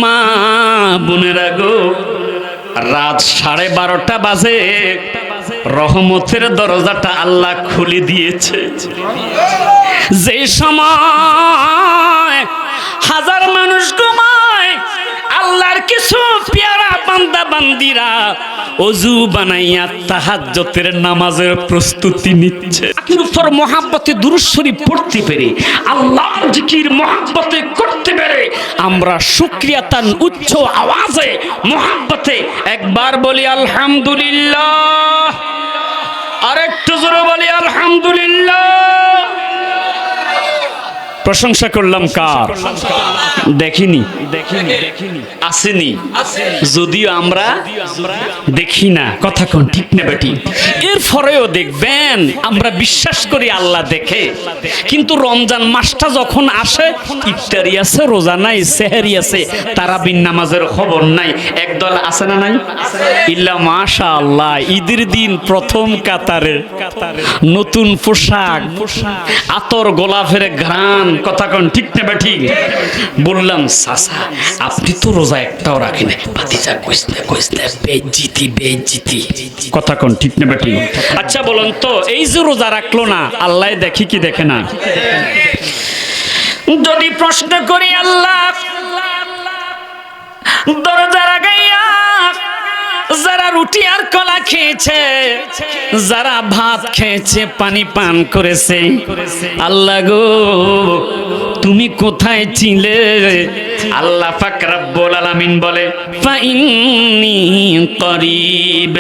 মা বোনেরা গো, রাত 12:30 বাজে, রহমতের দরজাটা আল্লাহ খুলে দিয়েছে। যে সময় হাজার মানুষ ঘুমায়, আল্লাহর কিছু পেয়ারা বান্দা বান্দিরা ওযু বানাইয়া তাহাজ্জুদের নামাজের প্রস্তুতি নিচ্ছে। আখির উপর মহাব্বতে দুরূদ শরীফ পড়তে পেরে, আল্লাহর জিকির মহাব্বতে করতে পেরে আমরা শুকরিয়া তান উচ্চ আওয়াজে মহাব্বতে একবার বলি আলহামদুলিল্লাহ, আরেকটু জোরে বলি আলহামদুলিল্লাহ। প্রশংসা করলাম কার? দেখিনি, আসেনি, যদিও আমরা দেখি না। কথা কোন ঠিক না বেটি? এরপরেও দেখবেন আমরা বিশ্বাস করি আল্লাহ দেখে, কিন্তু রমজান মাসটা যখন আসে, ইফতারি আছে, রোজা নাই, সেহরি আছে, তারাবির নামাজের খবর নাই। একদল আছে না নাই? ইল্লা মাশাআল্লাহ, ঈদের দিন প্রথম কাতারে নতুন পোশাক, আতর গোলাপের ঘ্রাণ। কথা কোন ঠিক না বেটি? বললাম চাচা আপনি তো রোজা একটাও রাখেন, ভাতিজা কইস না বেইজ্জতি। কথা কোন ঠিক না বেটি? আচ্ছা বলুন তো, এই যে রোজা রাখলো না, আল্লাহ দেখি কি দেখে না? যদি প্রশ্ন করি আল্লাহ দরজা লাগাইয়া যারা রুটি আর কলা খেয়েছে, যারা ভাত খেয়েছে, পানি পান করেছে, আল্লাহ গো তুমি কোথায় ছিলে? আল্লাহ পাক রব্বুল আলামিন বলে ফাইন্নী করিব,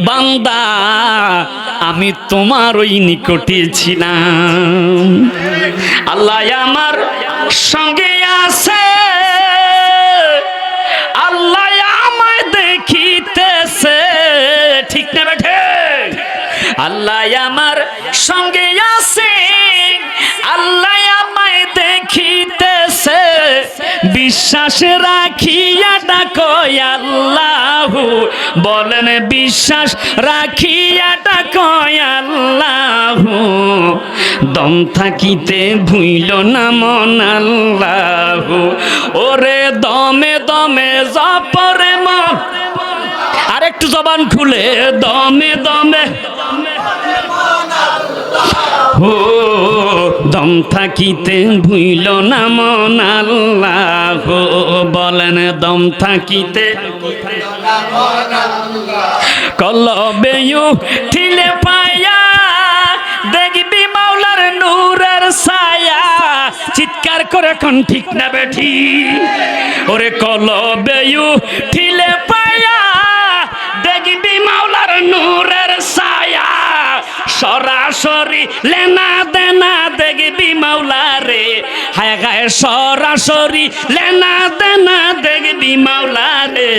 বান্দা আমি তোমার ওই নিকটে ছিলাম। আল্লাহ আমার সঙ্গে আছে, আল্লাহ আমায় দেখিতেছে। ঠিক না বেঠে? আল্লাহ আমার সঙ্গে আছে, আল্লাহ আমায় দেখিতেছে। বিশ্বাস রাখিয়া ডাকো আল্লাহ, বলেন বিশ্বাস রাখিয়া ডাকো আল্লাহ। দম থাকিতে ভুইল না মন আল্লাহ, ওরে দমে দমে জপরে মন। আরেকটু জবান খুলে দমে দমে, ও দম থাকিতে ভুইল না মন আল্লাহ, বলেন দম থাকিতে কলবে উঠিলে পায়া, দেখবি মাওলার নূরের ছায়া। চিৎকার করে কোন ঠিক না বেঠি? ওরে কলবে উঠিলে পায়া, দেখবি মাওলার নূরের ছায়া। সরাসরি লেনা দেনা দেখবি মাওলারে, হায় গায়ে সরাসরি লেনা দেনা দেখবি মাওলারে।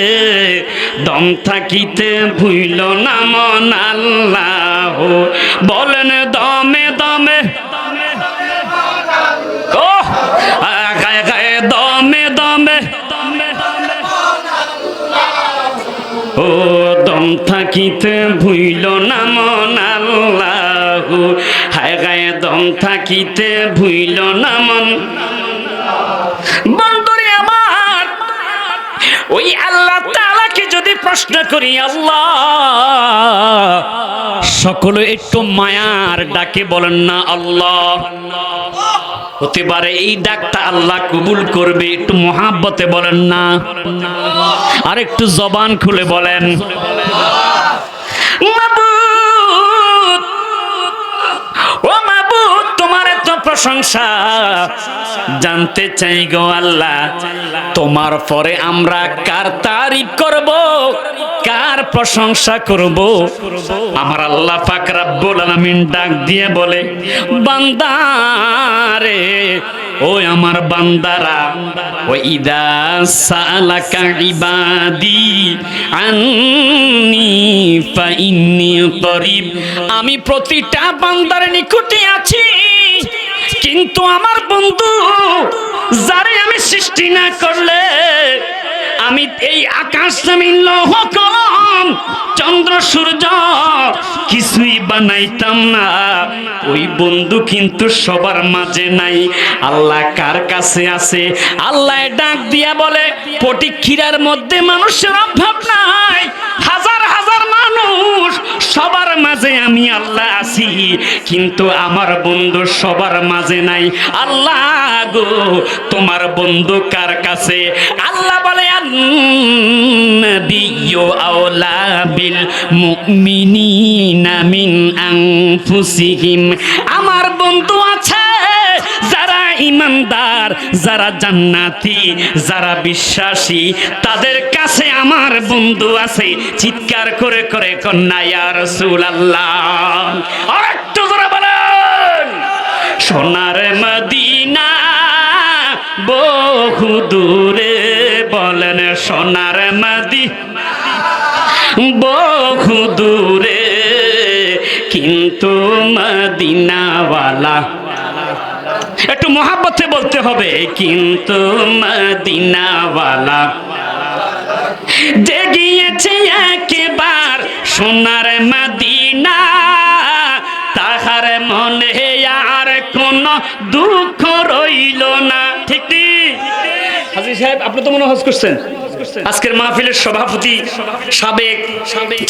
দম থাকিতে ভুইল না মন আল্লাহ, বলেন দমে দমে, ও গায়ে গায়ে দমে দমে, ও দম থাকিতে ভুইল না মন আল্লাহ, হায় গায়ে দম থাকিতে ভুইল না মন। বন্ধুরে আমার, ওই আল্লাহ তাআলাকে যদি প্রশ্ন করি, আল্লাহ সকলে একটু মায়ার ডাকে বলেন না আল্লাহ। হতে পারে এই ডাকটা আল্লাহ কবুল করবে, একটু মহাব্বতে বলেন না। আর একটু জবান খুলে বলেন মাবুদ, ও মাবুদ তোমার এত প্রশংসা। জানতে চাই গো আল্লাহ, তোমার পরে আমরা কার তারিফ করব, কার প্রশংসা করব? আমার আল্লাহ পাক রব্বুল আলামিন ডাক দিয়ে বলে, বান্দারে, ও আমার বান্দারা, ও ইদা সালাকা ইবাদি আন্নি ফাইন্নী করিব, আমি প্রতিটা বান্দার নিকটে আছি। কিন্তু আমার বন্ধু যারে আমি সৃষ্টি না করলে, আমি এই আকাশ জমিন লৌহ কলম চন্দ্র সূর্য কিছুই বানাইতাম না। ওই বন্ধু কিন্তু সবার মাঝে নাই। আল্লাহ কার কাছে আছে? আল্লাহ ডাক দিয়া বলে, ফটিকছড়ির মধ্যে মানুষের অভাব নাই, হাজার হাজার মানুষ, সবার মাঝে আমি আল্লাহ আছি, কিন্তু আমার বন্ধু সবার মাঝে নাই। আল্লাহ গো, তোমার বন্ধু কার কাছে? আল্লাহ বলে, আন-নাবিয়্যু আওলা বিল মুমিনিনা মিন আনফুসিহিম। আমার বন্ধু আছে যারা ঈমানদার, যারা জান্নাতি, যারা বিশ্বাসী, তাদের কাছে আমার বন্ধু আছে। চিৎকার করে করে কন্যা ইয়া রাসূলুল্লাহ, আরেকটু জোরে বলেন, সোনার মদিনা বহু দূরে, বলেন সোনার মদিনা বহু দূরে, কিন্তু মদিনাওয়ালা, একটু মহাব্বতে বলতে হবে, কিন্তু মদিনাওয়ালা যে গিয়েছে একবার সোনার মদিনা, তাহার মনে আর কোন দুঃখ রইল না। ঠিক ঠিক হাজী সাহেব, আপনি তো মনে হজ করছেন। আজকের মাহফিলের সভাপতি সাবেক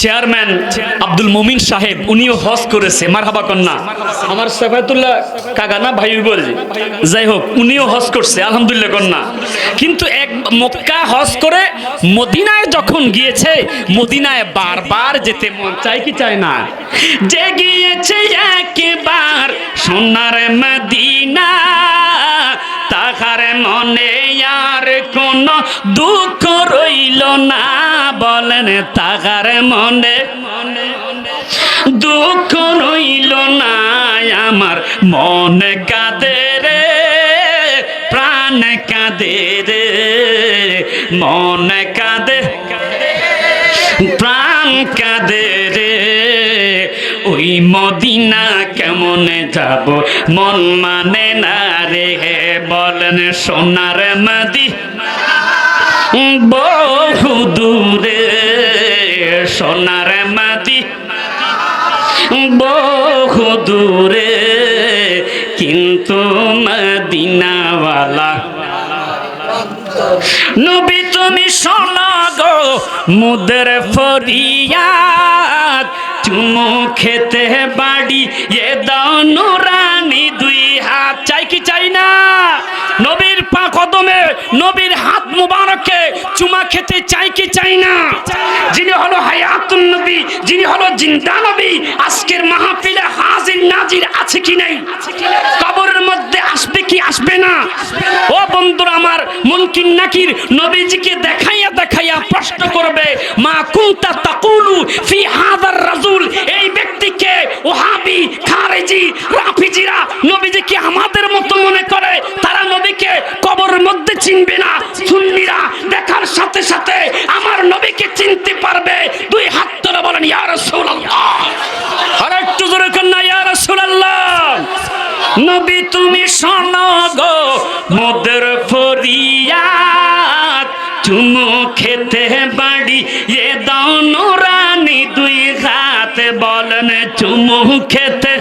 চেয়ারম্যান আব্দুল মুমিন সাহেব, উনিও হজ করেছে। মারহাবা কন্যা, আমার সাফায়াতুল্লাহ কাকা না ভাই বলছি, যাই হোক উনিও হজ করছে, আলহামদুলিল্লাহ কন্যা। কিন্তু এক মক্কা হজ করে মদিনায় যখন গিয়েছে, মদিনায় বারবার যেতে মন চায় কি চায় না? যে গিয়েছে একবার সোনার মদিনা, তাহার মনে আর কোন দুঃখ রইল না, বলেন তাহার মনে দুঃখ রইল না। আমার মন কাঁদে রে, প্রাণ কাঁদে রে, মন কাঁদে, প্রাণ কাঁদে রে, ওই মদিনা কেমনে যাব, মন মানে না রে, বলেন সোনার মদিনা বহু দূরে, সোনার মদিনা বহু দূরে, কিন্তু মদিনাওয়ালা। নবী তুমি শোনো গো মুদের ফরিয়াদ, চুমু খেতে বাড়ি এ দাও নুরানি দুই হাত। চাই কি চাই না? নবীর পা কদমে, নবীর হাত মুবারকে চুমা খেতে চাই কি চাই না? যিনি হলো হায়াতুন নবী, যিনি হলো জিন্দা নবী, আজকের মাহফিলে হাজির নাজির আছে কি নাই? কবরের মধ্যে আসবে কি আসবে না? ও বন্ধুরা আমার, মুনকির নাকির নবীজিকে দেখাইয়া দেখাইয়া প্রশ্ন করবে, মা কুনতা তাকুলু ফি হাযার রাজুল, এই ব্যক্তিকে ওহাবি, খারেজি, রাফিজিরা নবীজিকে আমাদের মতো মনে করে, তারা নবীকে কবরের মধ্যে চিনবে না। সুন্নিরা দেখার সাথে সাথে আমার নবীকে চিনতে পারবে। দুই হাত তুলে বলেন ইয়া রাসূলুল্লাহ, আর একটু জোরে কন্যা ইয়া রাসূলুল্লাহ। নবী তুমি শোনো গো মোদের ফরিয়াদ, চুমু খেতে বাড়ি এ দাও নুরানি দুই হাত, বলেন চুমু খেতে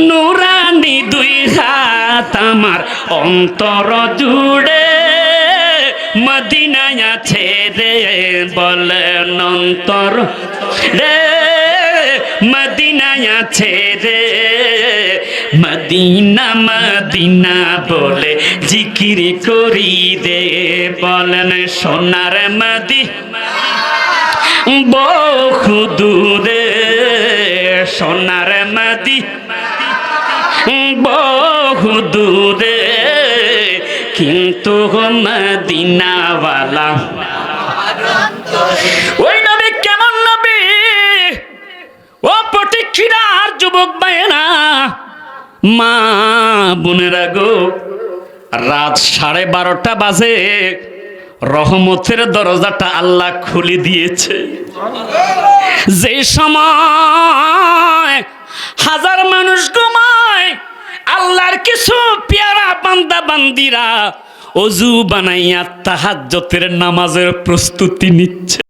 নুরানি দুই হাত, আমার অন্তর জুড়ে মদিনায় আছে রে, বলেন অন্তর রে মদিনায় আছে রে, মদিনা মদিনা বলে জিকির করি রে, বলেন সোনার মদিনা বহু দূরে, সোনার মদিনা বহু দূরে, কিন্তু মদিনাওয়ালা। ওই নবী কেমন নবী? ও ফটিকছড়ির যুবক ভাইয়েরা, মা বোনেরা গো, রাত 12:30 বাজে, রহমতের দরজাটা আল্লাহ খুলে দিয়েছে। যে সময় হাজার মানুষ ঘুমায়, আল্লাহর কিছু পেয়ারা বান্দা বান্দিরা অজু বানাইয়া তাহাজ্জুদের নামাজের প্রস্তুতি নিচ্ছে।